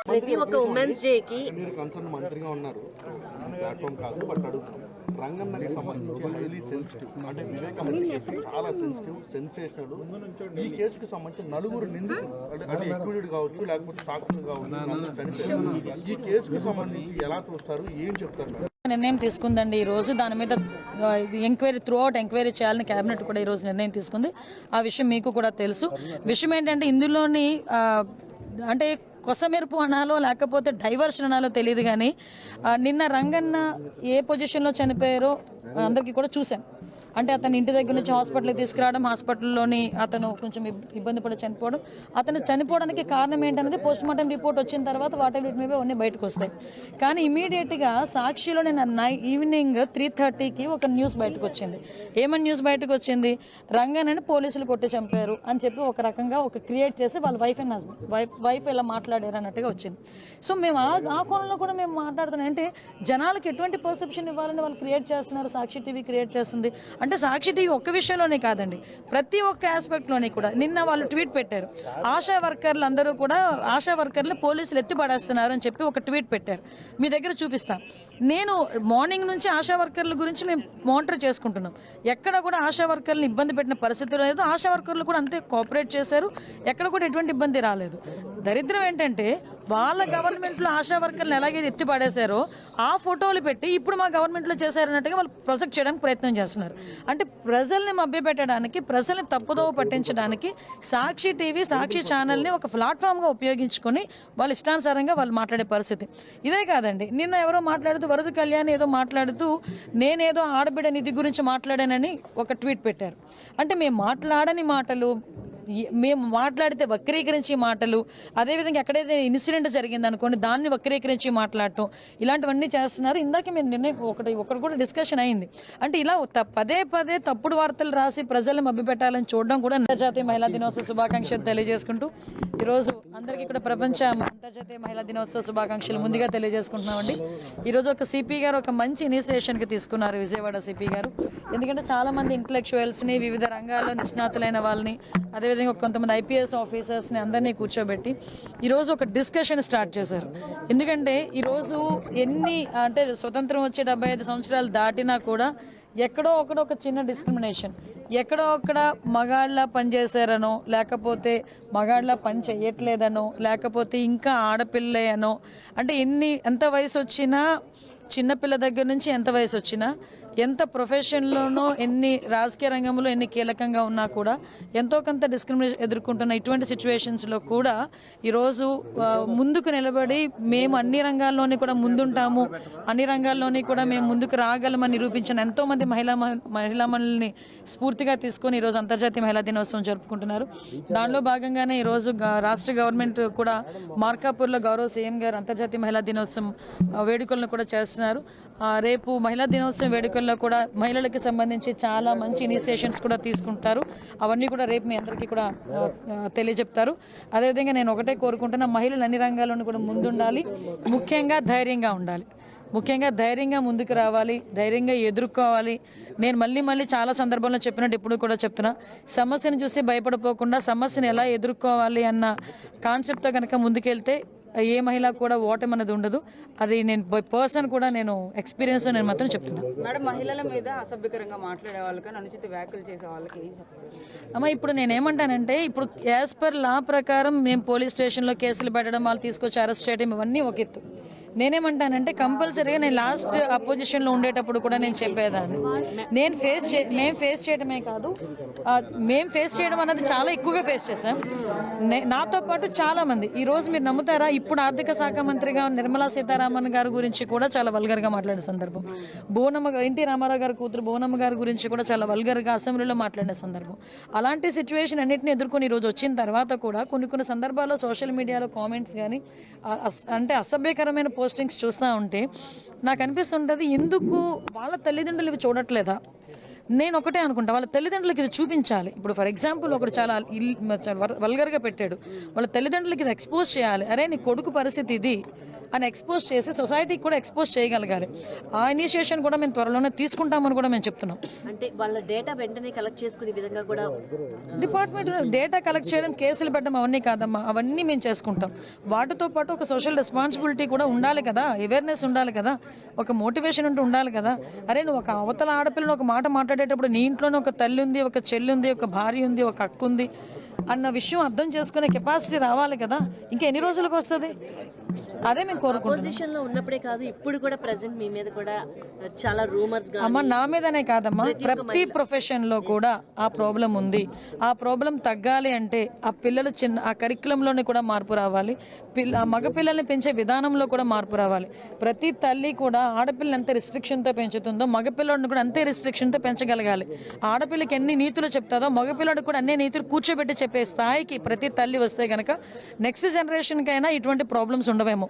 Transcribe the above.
ప్రతి ఒక్క ఉమెన్స్ డేకి మీరు కన్సర్న్ మంత్రిగా ఉన్నారు, ప్లాట్ఫామ్ కాదు బట్ అడుగుతున్నాం. రంగన్నకి సంబంధించి హైలీ సెన్సిటివ్, అంటే వివేకం చాలా సెన్సేషనల్. ఈ కేసుకు సంబంధించి నలుగురు నిందితులు అంటే ఎక్యూజ్డ్ కావచ్చు, లేకపోతే సాక్షులు కావచ్చు చనిపోయారు. ఈ కేసుకు సంబంధించి ఎలా చూస్తారు, ఏం చెప్తారు మేడం? నిర్ణయం తీసుకుందండి ఈ రోజు. దాని మీద ఎంక్వైరీ త్రూ అవుట్ ఎంక్వైరీ చేయాలని కేబినెట్ కూడా ఈ రోజు నిర్ణయం తీసుకుంది. ఆ విషయం మీకు కూడా తెలుసు. విషయం ఏంటంటే ఇందులోని అంటే కొసమెరుపు అనాలో లేకపోతే డైవర్షన్ అనాలో తెలియదు, కానీ నిన్న రంగన్న ఏ పొజిషన్లో చనిపోయారో అందరికీ కూడా చూసాం. అంటే అతను ఇంటి దగ్గర నుంచి హాస్పిటల్కి తీసుకురావడం, హాస్పిటల్లోని అతను కొంచెం ఇబ్బంది పడి చనిపోవడం. అతను చనిపోవడానికి కారణం ఏంటనేది పోస్ట్ మార్టం రిపోర్ట్ వచ్చిన తర్వాత what ever it may be అన్నీ బయటకు వస్తాయి. కానీ ఇమీడియట్గా సాక్షిలో నేను ఈవినింగ్ 3:30కి ఒక న్యూస్ బయటకు వచ్చింది. ఏమని న్యూస్ బయటకు వచ్చింది? రంగనని పోలీసులు కొట్టి చంపారు అని చెప్పి ఒక రకంగా ఒక క్రియేట్ చేసి వాళ్ళ వైఫ్ అండ్ హస్బెండ్ వైఫ్ ఇలా మాట్లాడారు అన్నట్టుగా వచ్చింది. సో మేము ఆ కోణంలో కూడా మేము మాట్లాడుతున్నాం. అంటే జనాలకు ఎటువంటి పర్సెప్షన్ ఇవ్వాలని వాళ్ళు క్రియేట్ చేస్తున్నారు, సాక్షి టీవీ క్రియేట్ చేస్తుంది. అంటే సాక్షి టీవీ ఒక్క విషయంలోనే కాదండి, ప్రతి ఒక్క ఆస్పెక్ట్లోనే కూడా. నిన్న వాళ్ళు ట్వీట్ పెట్టారు, ఆశా వర్కర్లు అందరూ కూడా ఆశా వర్కర్లు పోలీసులు ఎత్తి పడేస్తున్నారు అని చెప్పి ఒక ట్వీట్ పెట్టారు. మీ దగ్గర చూపిస్తాను. నేను మార్నింగ్ నుంచి ఆశా వర్కర్ల గురించి మేము మానిటర్ చేసుకుంటున్నాం. ఎక్కడ కూడా ఆశా వర్కర్లను ఇబ్బంది పెట్టిన పరిస్థితి లేదు. ఆశా వర్కర్లు కూడా అంతే కోఆపరేట్ చేశారు, ఎక్కడ కూడా ఎటువంటి ఇబ్బంది రాలేదు. దరిద్రం ఏంటంటే వాళ్ళ గవర్నమెంట్లో ఆశా వర్కర్లను ఎలాగైతే ఎత్తి పడేశారో ఆ ఫోటోలు పెట్టి ఇప్పుడు మా గవర్నమెంట్లో చేశారన్నట్టుగా వాళ్ళు ప్రొజెక్ట్ చేయడానికి ప్రయత్నం చేస్తున్నారు. అంటే ప్రజల్ని మభ్యపెట్టడానికి, ప్రజల్ని తప్పుదోవ పట్టించడానికి సాక్షి టీవీ, సాక్షి ఛానల్ని ఒక ప్లాట్ఫామ్గా ఉపయోగించుకొని వాళ్ళ ఇష్టానుసారంగా వాళ్ళు మాట్లాడే పరిస్థితి. ఇదే కాదండి, నిన్న ఎవరో మాట్లాడుతూ వరద కళ్యాణ్ ఏదో మాట్లాడుతూ నేనేదో ఆడబిడ్డ నిధి గురించి మాట్లాడానని ఒక ట్వీట్ పెట్టారు. అంటే మేము మాట్లాడని మాటలు, మేము మాట్లాడితే వక్రీకరించి మాటలు, అదేవిధంగా ఎక్కడైతే ఇన్సిడెంట్ జరిగింది అనుకోండి దాన్ని వక్రీకరించి మాట్లాడటం, ఇలాంటివన్నీ చేస్తున్నారు. ఇందాక మేము నిర్ణయం ఒకటి కూడా డిస్కషన్ అయింది. అంటే ఇలా పదే పదే తప్పుడు వార్తలు రాసి ప్రజల్ని మభ్యపెట్టాలని చూడడం కూడా. అంతర్జాతీయ మహిళా దినోత్సవ శుభాకాంక్షలు తెలియజేసుకుంటూ ఈరోజు అందరికీ కూడా ప్రపంచ అంతర్జాతీయ మహిళా దినోత్సవ శుభాకాంక్షలు ముందుగా తెలియజేసుకుంటున్నామండి. ఈరోజు ఒక సిపి గారు ఒక మంచి ఇనిషియేషన్కి తీసుకున్నారు, విజయవాడ సిపి గారు. ఎందుకంటే చాలామంది ఇంటలెక్చువల్స్ని, వివిధ రంగాల్లో నిష్ణాతులైన వాళ్ళని, అదేవిధంగా కొంతమంది ఐపీఎస్ ఆఫీసర్స్ని అందరినీ కూర్చోబెట్టి ఈరోజు ఒక డిస్కషన్ స్టార్ట్ చేశారు. ఎందుకంటే ఈరోజు అంటే స్వతంత్రం వచ్చే 75 సంవత్సరాలు దాటినా కూడా ఎక్కడో ఒక చిన్న డిస్క్రిమినేషన్, ఎక్కడో అక్కడ మగాళ్ళ పని చేశారనో, లేకపోతే మగాళ్ళ పని చేయట్లేదనో, లేకపోతే ఇంకా ఆడపిల్లే అనో, అంటే ఎంత వయసు వచ్చినా, చిన్నపిల్ల దగ్గర నుంచి ఎంత వయసు వచ్చినా, ఎంత ప్రొఫెషన్లోనో, ఎన్ని రాజకీయ రంగంలో ఎన్ని కీలకంగా ఉన్నా కూడా ఎంతో కొంత డిస్క్రిమినేషన్ ఎదుర్కొంటున్న ఇటువంటి సిచ్యువేషన్స్లో కూడా ఈరోజు ముందుకు నిలబడి మేము అన్ని రంగాల్లోని కూడా ముందుంటాము, అన్ని రంగాల్లోని కూడా మేము ముందుకు రాగలమని నిరూపించిన ఎంతోమంది మహిళామణుల్ని స్ఫూర్తిగా తీసుకొని ఈరోజు అంతర్జాతీయ మహిళా దినోత్సవం జరుపుకుంటున్నారు. దానిలో భాగంగానే ఈరోజు రాష్ట్ర గవర్నమెంట్ కూడా మార్కాపూర్లో గౌరవ సీఎం గారు అంతర్జాతీయ మహిళా దినోత్సవం వేడుకలను కూడా చేస్తున్నారు. రేపు మహిళా దినోత్సవం వేడుకల్లో కూడా మహిళలకు సంబంధించి చాలా మంచి ఇనిషియేషన్స్ కూడా తీసుకుంటారు. అవన్నీ కూడా రేపు మీ అందరికీ కూడా తెలియజెప్తారు. అదేవిధంగా నేను ఒకటే కోరుకుంటున్నా, మహిళలు అన్ని రంగాల్లోనూ కూడా ముందుండాలి, ముఖ్యంగా ధైర్యంగా ఉండాలి. ముఖ్యంగా ధైర్యంగా ముందుకు రావాలి, ధైర్యంగా ఎదుర్కోవాలి. నేను మళ్ళీ చాలా సందర్భంలో చెప్పినట్టు ఇప్పుడు కూడా చెప్తున్నా, సమస్యను చూసి భయపడిపోకుండా సమస్యను ఎలా ఎదుర్కోవాలి అన్న కాన్సెప్ట్తో కనుక ముందుకెళ్తే ఏ మహిళ కూడా ఓటమి అనేది ఉండదు. అది నేను పర్సన్ కూడా నేను ఎక్స్పీరియన్స్ నేను మాత్రం చెప్తున్నాను. మేడం, మహిళల మీద అసభ్యకరంగా మాట్లాడే వాళ్ళకి, అనుచిత వ్యాఖ్యలు చేసే వాళ్ళకి అమ్మ ఇప్పుడు నేనేమంటానంటే, ఇప్పుడు యాజ్ పర్ లా ప్రకారం మేము పోలీస్ స్టేషన్లో కేసులు పెట్టడం, వాళ్ళు తీసుకొచ్చి అరెస్ట్ చేయడం ఇవన్నీ ఒక ఎత్తు. నేనేమంటానంటే కంపల్సరీగా నేను లాస్ట్ అపోజిషన్లో ఉండేటప్పుడు కూడా నేను చెప్పేదాన్ని, మేము ఫేస్ చేయడమే కాదు, మేము ఫేస్ చేయడం అన్నది చాలా ఎక్కువగా ఫేస్ చేశాం. నాతో పాటు చాలామంది. ఈరోజు మీరు నమ్ముతారా, ఇప్పుడు ఆర్థిక శాఖ మంత్రిగా నిర్మలా సీతారామన్ గారి గురించి కూడా చాలా వల్గర్గా మాట్లాడే సందర్భం, ఎన్టీ రామారావు గారి కూతురు బోనమ్మ గారి గురించి కూడా చాలా వల్గర్గా అసెంబ్లీలో మాట్లాడే సందర్భం. అలాంటి సిచ్యువేషన్ అన్నింటినీ ఎదుర్కొని ఈరోజు వచ్చిన తర్వాత కూడా కొన్ని సందర్భాల్లో సోషల్ మీడియాలో కామెంట్స్ కానీ అంటే అసభ్యకరమైన పోస్టింగ్స్ చూస్తూ ఉంటే నాకు అనిపిస్తుంటుంది, ఎందుకు వాళ్ళ తల్లిదండ్రులు ఇవి చూడట్లేదా? నేను ఒకటే అనుకుంటా, వాళ్ళ తల్లిదండ్రులకి ఇది చూపించాలి. ఇప్పుడు ఫర్ ఎగ్జాంపుల్ ఒకటి చాలా వల్గర్గా పెట్టాడు, వాళ్ళ తల్లిదండ్రులకి ఇది ఎక్స్పోజ్ చేయాలి. అరే నీ కొడుకు పరిస్థితి ఇది, అని ఎక్స్పోజ్ చేసి సొసైటీకి కూడా ఎక్స్పోజ్ చేయగలగాలి. ఆ ఇనిషియేషన్ కూడా మేము త్వరలోనే తీసుకుంటామని కూడా మేము చెప్తున్నాం. అంటే వాళ్ళ డేటా వెంటనే కలెక్ట్ చేసుకునే విధంగా కూడా డిపార్ట్మెంట్ డేటా కలెక్ట్ చేయడం, కేసులు పెట్టడం అవన్నీ కాదమ్మా, అవన్నీ మేము చేసుకుంటాం. వాటితో పాటు ఒక సోషల్ రెస్పాన్సిబిలిటీ కూడా ఉండాలి కదా, అవేర్నెస్ ఉండాలి కదా, ఒక మోటివేషన్ ఉంటూ ఉండాలి కదా. అరే నువ్వు ఒక అవతల ఆడపిల్లని ఒక మాట మాట్లాడేటప్పుడు నీ ఇంట్లోనే ఒక తల్లి ఉంది, ఒక చెల్లి ఉంది, ఒక భార్య ఉంది, ఒక అక్క ఉంది అన్న విషయం అర్థం చేసుకునే కెపాసిటీ రావాలి కదా. ఇంకా ఎన్ని రోజులకు వస్తుంది? అదే మేము కోరుకుంటున్నాం. పొజిషన్ లో ఉన్నప్పుడే కాదు, ఇప్పుడు కూడా ప్రెసెంట్ మీ మీద కూడా చాలా రూమర్స్ గా అమ్మ నా మీదనే కాదమ్మా, ప్రతి ప్రొఫెషన్ లో కూడా ఆ ప్రాబ్లం ఉంది. ఆ ప్రాబ్లం తగ్గాలి అంటే ఆ పిల్లలు ఆ కరికులంలోనే కూడా మార్పు రావాలి, మగ పిల్లల్ని పెంచే విధానంలో కూడా మార్పు రావాలి. ప్రతి తల్లి కూడా ఆడపిల్లని ఎంత రిస్ట్రిక్షన్తో పెంచుతుందో మగపిల్లడిని కూడా అంతే రిస్ట్రిక్షన్తో పెంచగలగాలి. ఆడపిల్లకి ఎన్ని నీతులు చెప్తాదో మగపిల్లడికి కూడా అన్ని నీతులు కూర్చోబెట్టి చెప్పే స్థాయికి ప్రతి తల్లి వస్తే కనుక నెక్స్ట్ జనరేషన్కైనా ఇటువంటి ప్రాబ్లమ్స్ ఉండవేమో.